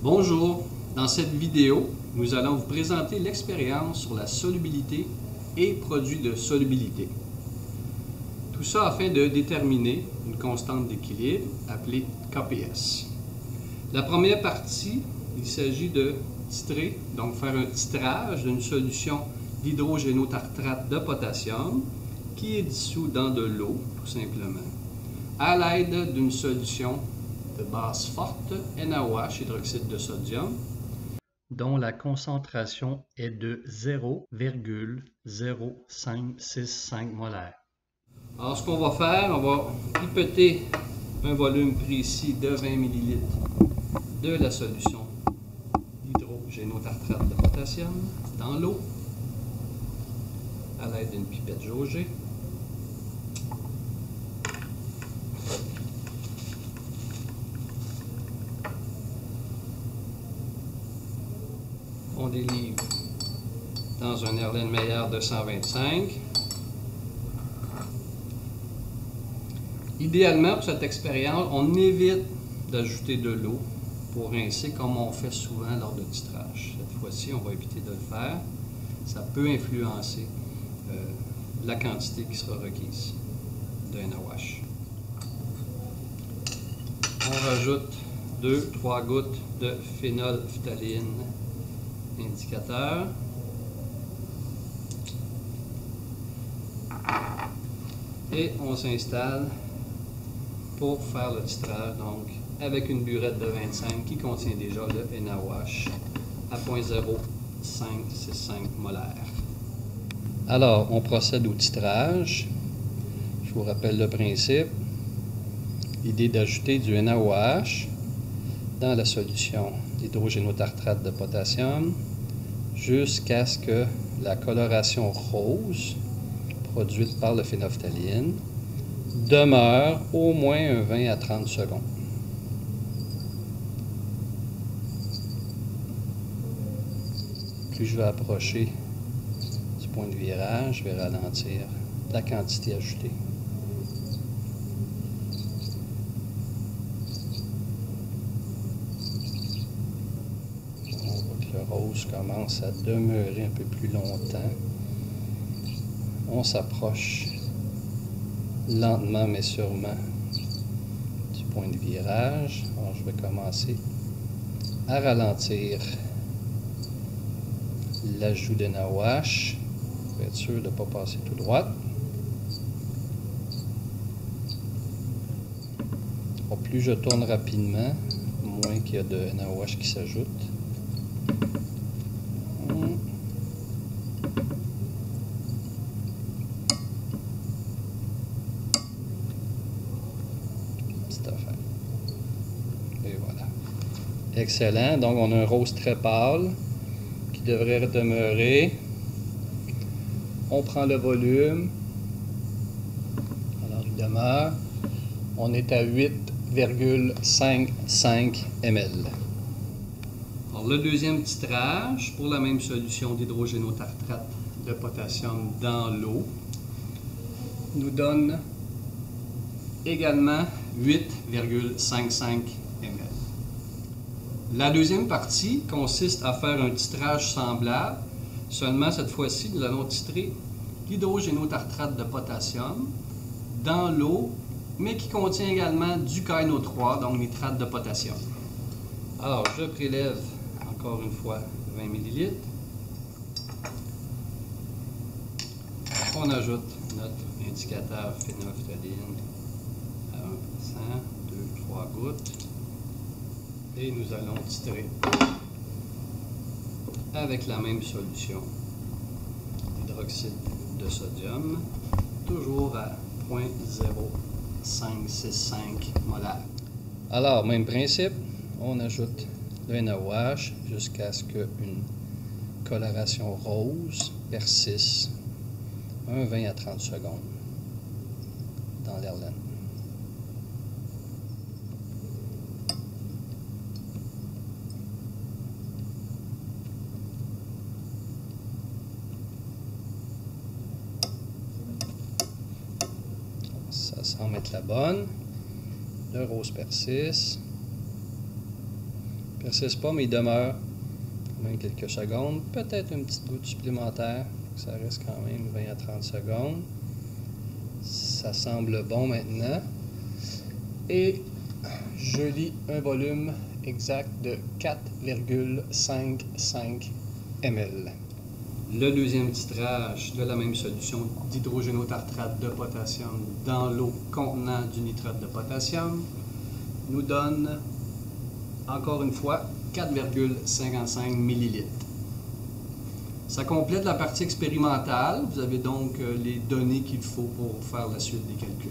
Bonjour, dans cette vidéo, nous allons vous présenter l'expérience sur la solubilité et produits de solubilité. Tout ça afin de déterminer une constante d'équilibre appelée KPS. La première partie, il s'agit de titrer, donc faire un titrage d'une solution d'hydrogénotartrate de potassium qui est dissous dans de l'eau, tout simplement, à l'aide d'une solution de base forte, NaOH, hydroxyde de sodium, dont la concentration est de 0,0565 molaires. Alors, ce qu'on va faire, on va pipeter un volume précis de 20 ml de la solution d'hydrogénotartrate de potassium dans l'eau à l'aide d'une pipette jaugée. On délivre dans un Erlenmeyer de 125. Idéalement, pour cette expérience, on évite d'ajouter de l'eau pour rincer comme on fait souvent lors de titrage. Cette fois-ci, on va éviter de le faire. Ça peut influencer la quantité qui sera requise de NaOH. On rajoute 2-3 gouttes de phénylphtaléine indicateur. Et on s'installe pour faire le titrage, donc avec une burette de 25 qui contient déjà le NaOH à 0,0565 molaires. Alors, on procède au titrage. Je vous rappelle le principe. L'idée d'ajouter du NaOH dans la solution d'hydrogénotartrate de potassium jusqu'à ce que la coloration rose produite par le phénylphtaléine demeure au moins un 20 à 30 secondes. Plus je vais approcher du point de virage, je vais ralentir la quantité ajoutée. Le rose commence à demeurer un peu plus longtemps. On s'approche lentement mais sûrement du point de virage. Alors, je vais commencer à ralentir l'ajout de NaOH pour être sûr de ne pas passer tout droit. Plus je tourne rapidement, moins qu'il y a de NaOH qui s'ajoute. Petite affaire. Et voilà. Excellent. Donc, on a un rose très pâle qui devrait demeurer. On prend le volume. Alors, il demeure. On est à 8,55 ml. Alors, le deuxième titrage pour la même solution d'hydrogénotartrate de potassium dans l'eau nous donne également 8,55 ml. La deuxième partie consiste à faire un titrage semblable, seulement cette fois-ci nous allons titrer l'hydrogénotartrate de potassium dans l'eau, mais qui contient également du KNO3, donc nitrate de potassium. Alors, je prélève encore une fois 20 ml. On ajoute notre indicateur phénylphtaléine à 1%, 2-3 gouttes. Et nous allons titrer avec la même solution d'hydroxyde de sodium, toujours à 0,0565 molaires. Alors, même principe, on ajoute le NaOH jusqu'à ce qu'une coloration rose persiste un 20 à 30 secondes dans l'Erlen. Ça semble être la bonne. Le rose persiste. persiste pas, mais il demeure quand même quelques secondes. Peut-être une petite goutte supplémentaire. Ça reste quand même 20 à 30 secondes. Ça semble bon maintenant. Et je lis un volume exact de 4,55 ml. Le deuxième titrage de la même solution d'hydrogénotartrate de potassium dans l'eau contenant du nitrate de potassium nous donne, encore une fois, 4,55 ml. Ça complète la partie expérimentale. Vous avez donc les données qu'il faut pour faire la suite des calculs.